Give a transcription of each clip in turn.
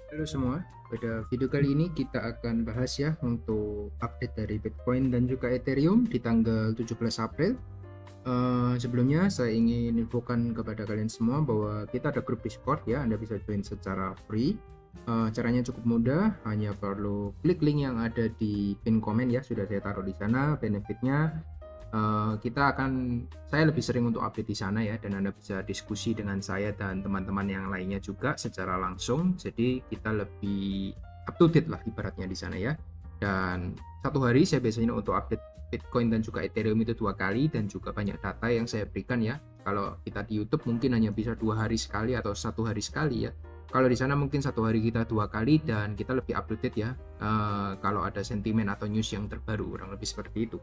Halo semua, pada video kali ini kita akan bahas ya untuk update dari Bitcoin dan juga Ethereum di tanggal 17 April. Sebelumnya saya ingin infokan kepada kalian semua bahwa kita ada grup Discord ya, Anda bisa join secara free. Caranya cukup mudah, hanya perlu klik link yang ada di pin komen ya, sudah saya taruh di sana. Benefitnya saya lebih sering untuk update di sana ya, dan Anda bisa diskusi dengan saya dan teman-teman yang lainnya juga secara langsung. Jadi kita lebih up to date lah ibaratnya di sana ya. Dan satu hari saya biasanya untuk update Bitcoin dan juga Ethereum itu 2 kali, dan juga banyak data yang saya berikan ya. Kalau kita di YouTube mungkin hanya bisa 2 hari sekali atau 1 hari sekali ya. Kalau di sana mungkin 1 hari kita 2 kali, dan kita lebih up to date ya. Kalau ada sentimen atau news yang terbaru, kurang lebih seperti itu.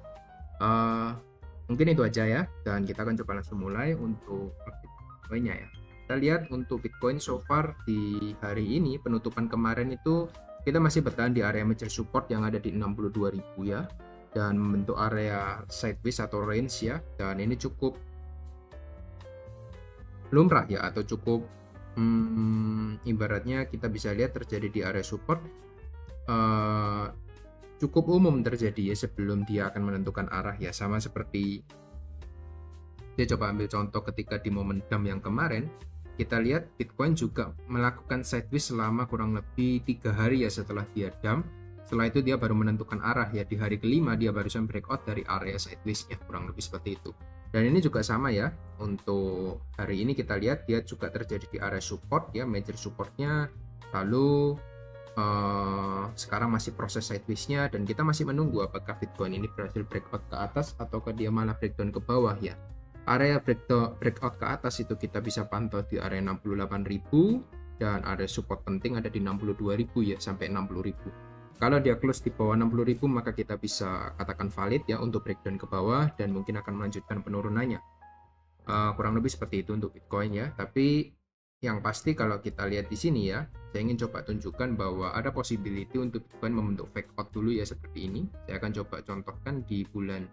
Mungkin itu aja ya, dan kita akan coba langsung mulai untuk Bitcoin-nya ya. Kita lihat untuk Bitcoin so far di hari ini, penutupan kemarin itu kita masih bertahan di area major support yang ada di 62.000 ya, dan membentuk area sideways atau range ya, dan ini cukup lumrah ya, atau cukup ibaratnya kita bisa lihat terjadi di area support, cukup umum terjadi ya sebelum dia akan menentukan arah ya, sama seperti saya coba ambil contoh ketika di momentum yang kemarin. Kita lihat Bitcoin juga melakukan sideways selama kurang lebih 3 hari ya setelah dia dump. Setelah itu dia baru menentukan arah ya, di hari kelima dia barusan breakout dari area sideways-nya, kurang lebih seperti itu. Dan ini juga sama ya, untuk hari ini kita lihat dia juga terjadi di area support ya, major supportnya. Lalu sekarang masih proses sideways-nya, dan kita masih menunggu apakah Bitcoin ini berhasil breakout ke atas ataukah dia malah breakdown ke bawah ya. Area breakout ke atas itu kita bisa pantau di area 68.000, dan area support penting ada di 62.000 ya, sampai 60.000. Kalau dia close di bawah 60.000 maka kita bisa katakan valid ya untuk breakdown ke bawah, dan mungkin akan melanjutkan penurunannya. Kurang lebih seperti itu untuk Bitcoin ya. Tapi yang pasti kalau kita lihat di sini ya, saya ingin coba tunjukkan bahwa ada possibility untuk Bitcoin membentuk fake out dulu ya, seperti ini. Saya akan coba contohkan di bulan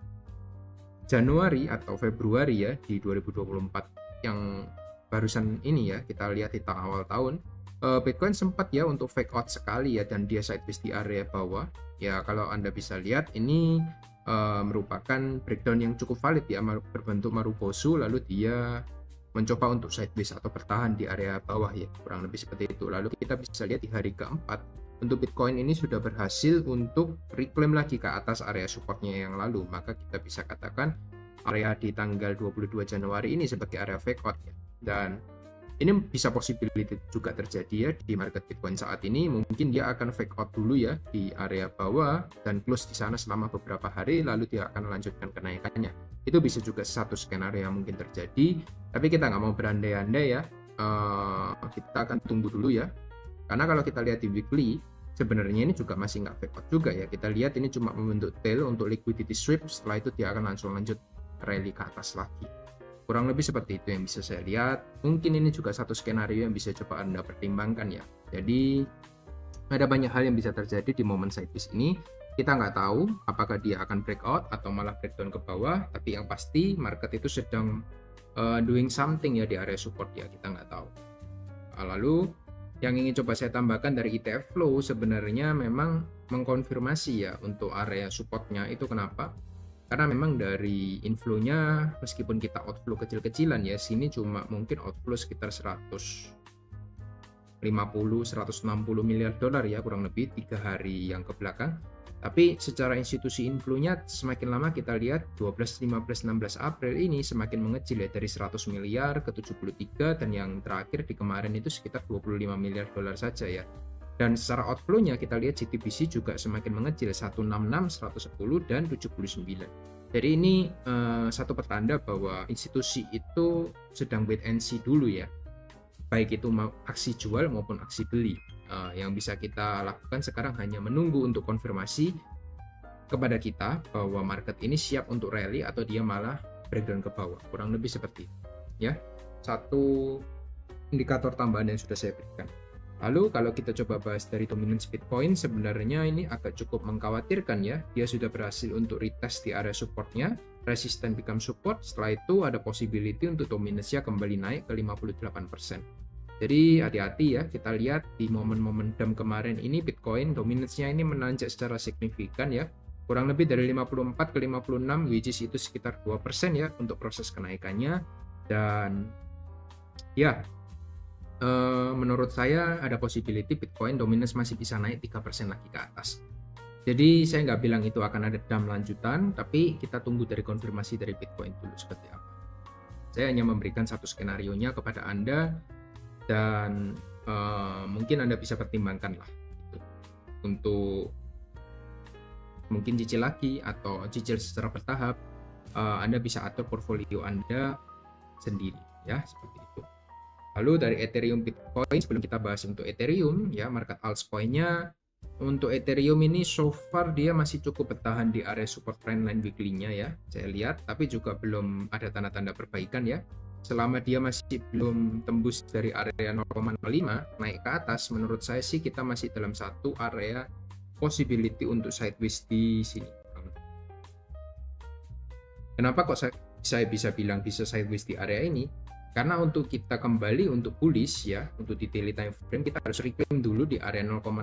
Januari atau Februari ya, di 2024 yang barusan ini ya. Kita lihat di awal tahun, Bitcoin sempat ya untuk fake out sekali ya, dan dia sideways di area bawah ya. Kalau Anda bisa lihat ini merupakan breakdown yang cukup valid ya, berbentuk Marubozu, lalu dia mencoba untuk sideways atau bertahan di area bawah ya, kurang lebih seperti itu. Lalu kita bisa lihat di hari keempat untuk Bitcoin ini sudah berhasil untuk reclaim lagi ke atas area supportnya yang lalu, maka kita bisa katakan area di tanggal 22 Januari ini sebagai area fake out ya. Dan ini bisa possibility juga terjadi ya di market Bitcoin saat ini. Mungkin dia akan fake out dulu ya di area bawah dan close di sana selama beberapa hari, lalu dia akan melanjutkan kenaikannya. Itu bisa juga satu skenario yang mungkin terjadi, tapi kita nggak mau berandai-andai ya. Kita akan tunggu dulu ya, karena kalau kita lihat di weekly sebenarnya ini juga masih nggak fake out juga ya. Kita lihat ini cuma membentuk tail untuk liquidity sweep, setelah itu dia akan langsung lanjut rally ke atas lagi. Kurang lebih seperti itu yang bisa saya lihat. Mungkin ini juga satu skenario yang bisa coba Anda pertimbangkan ya. Jadi ada banyak hal yang bisa terjadi di momen sideways ini. Kita nggak tahu apakah dia akan breakout atau malah breakdown ke bawah, tapi yang pasti market itu sedang doing something ya di area support ya, kita nggak tahu. Lalu yang ingin coba saya tambahkan dari ETF flow, sebenarnya memang mengkonfirmasi ya untuk area supportnya itu. Kenapa? Karena memang dari inflow-nya, meskipun kita outflow kecil-kecilan ya, sini cuma mungkin outflow sekitar 150-160 miliar dolar ya, kurang lebih 3 hari yang ke belakang. Tapi secara institusi inflow-nya semakin lama kita lihat 12, 15, 16 April ini semakin mengecil ya, dari 100 miliar ke 73, dan yang terakhir di kemarin itu sekitar 25 miliar dolar saja ya. Dan secara outflow-nya kita lihat CTBC juga semakin mengecil, 166, 110, dan 79. Jadi ini satu pertanda bahwa institusi itu sedang wait and see dulu ya, baik itu aksi jual maupun aksi beli. Yang bisa kita lakukan sekarang hanya menunggu untuk konfirmasi kepada kita bahwa market ini siap untuk rally atau dia malah breakdown ke bawah, kurang lebih seperti itu ya. Satu indikator tambahan yang sudah saya berikan. Lalu kalau kita coba bahas dari dominance Bitcoin, sebenarnya ini agak cukup mengkhawatirkan ya. Dia sudah berhasil untuk retest di area supportnya, resisten become support, setelah itu ada possibility untuk dominance-nya kembali naik ke 58%. Jadi hati-hati ya, kita lihat di momen-momen DAM kemarin ini Bitcoin dominance-nya ini menanjak secara signifikan ya. Kurang lebih dari 54 ke 56, which is itu sekitar 2% ya untuk proses kenaikannya. Dan ya, menurut saya ada possibility Bitcoin dominance masih bisa naik 3% lagi ke atas. Jadi saya nggak bilang itu akan ada DAM lanjutan, tapi kita tunggu dari konfirmasi dari Bitcoin dulu seperti apa. Saya hanya memberikan satu skenario-nya kepada Anda, dan mungkin Anda bisa pertimbangkan lah gitu, untuk mungkin cicil lagi atau cicil secara bertahap. Anda bisa atur portfolio Anda sendiri ya, seperti itu. Lalu dari Ethereum Bitcoin, sebelum kita bahas untuk Ethereum ya, market altcoin-nya, untuk Ethereum ini so far dia masih cukup bertahan di area support trendline weekly-nya ya, saya lihat, tapi juga belum ada tanda-tanda perbaikan ya. Selama dia masih belum tembus dari area 0,05 naik ke atas, menurut saya sih kita masih dalam satu area possibility untuk sideways di sini. Kenapa kok saya bisa bilang bisa sideways di area ini? Karena untuk kita kembali untuk bullish ya, untuk di daily time frame kita harus reclaim dulu di area 0,05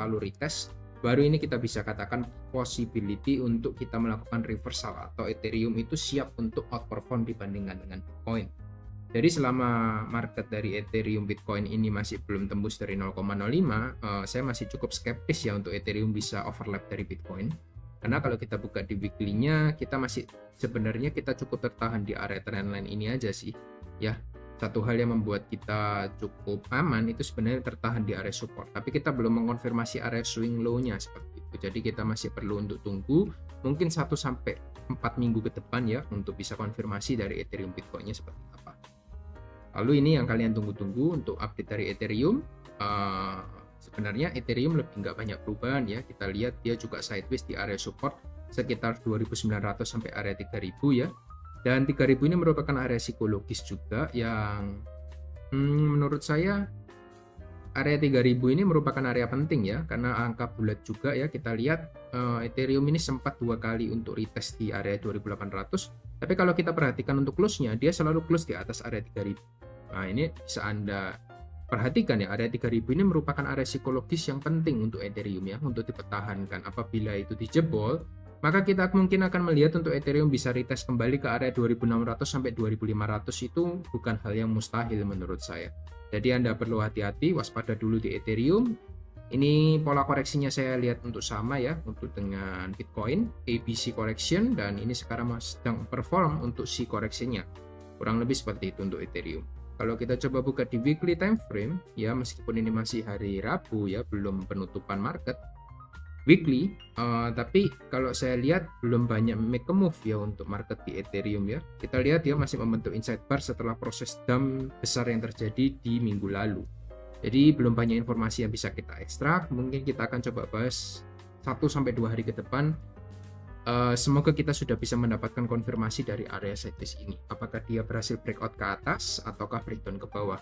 lalu retest, baru ini kita bisa katakan possibility untuk kita melakukan reversal atau Ethereum itu siap untuk outperform dibandingkan dengan Bitcoin. Jadi selama market dari Ethereum Bitcoin ini masih belum tembus dari 0,05, saya masih cukup skeptis ya untuk Ethereum bisa overlap dari Bitcoin. Karena kalau kita buka di weekly-nya, kita masih sebenarnya kita cukup tertahan di area trendline ini aja sih. Ya, satu hal yang membuat kita cukup aman itu sebenarnya tertahan di area support, tapi kita belum mengkonfirmasi area swing low-nya seperti itu. Jadi kita masih perlu untuk tunggu mungkin 1-4 minggu ke depan ya untuk bisa konfirmasi dari Ethereum Bitcoin-nya seperti apa. Lalu ini yang kalian tunggu-tunggu untuk update dari Ethereum. Sebenarnya Ethereum lebih nggak banyak perubahan ya. Kita lihat dia juga sideways di area support sekitar 2.900 sampai area 3.000 ya. Dan 3.000 ini merupakan area psikologis juga yang menurut saya area 3.000 ini merupakan area penting ya, karena angka bulat juga ya. Kita lihat Ethereum ini sempat 2 kali untuk retest di area 2.800, tapi kalau kita perhatikan untuk close-nya, dia selalu close di atas area 3.000. Nah ini bisa Anda perhatikan ya, area 3.000 ini merupakan area psikologis yang penting untuk Ethereum ya, untuk dipertahankan. Apabila itu dijebol, maka kita mungkin akan melihat untuk Ethereum bisa retest kembali ke area 2.600 sampai 2.500, itu bukan hal yang mustahil menurut saya. Jadi Anda perlu hati-hati, waspada dulu di Ethereum. Ini pola koreksinya saya lihat untuk sama ya, untuk dengan Bitcoin, ABC correction, dan ini sekarang sedang perform untuk C koreksinya. Kurang lebih seperti itu untuk Ethereum. Kalau kita coba buka di weekly time frame, ya meskipun ini masih hari Rabu ya, belum penutupan market weekly, tapi kalau saya lihat belum banyak make a move ya untuk market di Ethereum ya. Kita lihat dia masih membentuk inside bar setelah proses dump besar yang terjadi di minggu lalu. Jadi belum banyak informasi yang bisa kita ekstrak. Mungkin kita akan coba bahas 1-2 hari ke depan. Semoga kita sudah bisa mendapatkan konfirmasi dari area sideways ini. Apakah dia berhasil breakout ke atas ataukah breakdown ke bawah?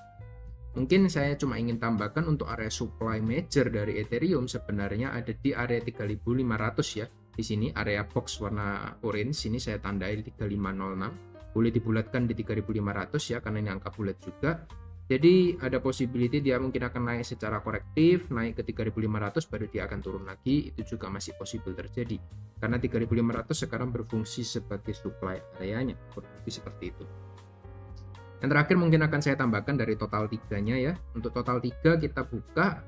Mungkin saya cuma ingin tambahkan untuk area supply major dari Ethereum sebenarnya ada di area 3.500 ya. Di sini area box warna orange ini saya tandai di 3506. Boleh dibulatkan di 3.500 ya, karena ini angka bulat juga. Jadi ada possibility dia mungkin akan naik secara korektif, naik ke 3.500 baru dia akan turun lagi. Itu juga masih possible terjadi. Karena 3.500 sekarang berfungsi sebagai supply areanya. Kurang seperti itu. Yang terakhir mungkin akan saya tambahkan dari total 3-nya ya. Untuk total 3 kita buka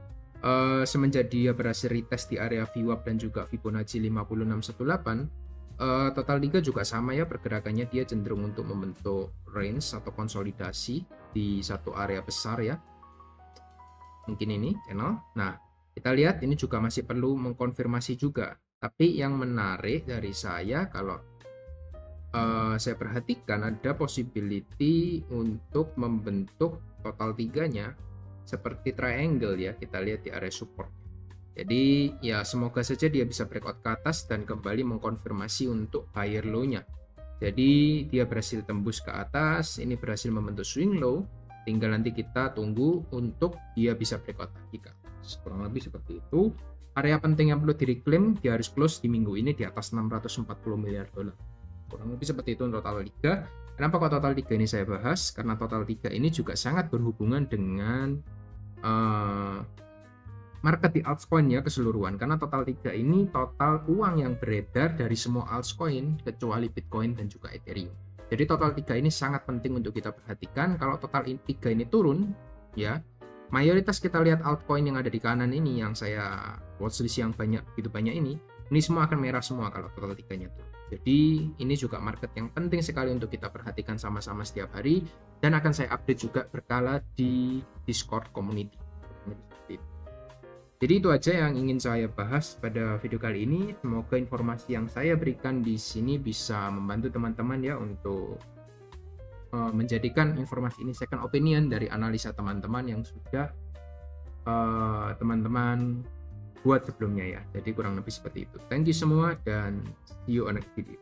semenjak dia berhasil retest di area VWAP dan juga Fibonacci 5618. Total 3 juga sama ya, pergerakannya dia cenderung untuk membentuk range atau konsolidasi di satu area besar ya. Mungkin ini channel. Nah, kita lihat ini juga masih perlu mengkonfirmasi juga. Tapi yang menarik dari saya kalau saya perhatikan ada possibility untuk membentuk total 3-nya seperti triangle ya, kita lihat di area support. Jadi ya semoga saja dia bisa breakout ke atas dan kembali mengkonfirmasi untuk higher low-nya. Jadi dia berhasil tembus ke atas, ini berhasil membentuk swing low, tinggal nanti kita tunggu untuk dia bisa breakout lagi ke atas. Kurang lebih seperti itu. Area penting yang perlu direclaim, dia harus close di minggu ini di atas 640 miliar dolar. Kurang lebih seperti itu total 3. Kenapa kok total 3 ini saya bahas? Karena total 3 ini juga sangat berhubungan dengan market di altcoin ya keseluruhan. Karena total 3 ini total uang yang beredar dari semua altcoin kecuali Bitcoin dan juga Ethereum. Jadi total 3 ini sangat penting untuk kita perhatikan. Kalau total 3 ini turun, ya mayoritas kita lihat altcoin yang ada di kanan ini, yang saya watchlist yang begitu banyak ini semua akan merah semua kalau total 3-nya turun. Jadi ini juga market yang penting sekali untuk kita perhatikan sama-sama setiap hari, dan akan saya update juga berkala di Discord community. Jadi itu aja yang ingin saya bahas pada video kali ini. Semoga informasi yang saya berikan di sini bisa membantu teman-teman ya untuk menjadikan informasi ini second opinion dari analisa teman-teman yang sudah teman-teman buat sebelumnya ya. Jadi kurang lebih seperti itu. Thank you semua dan see you on next video.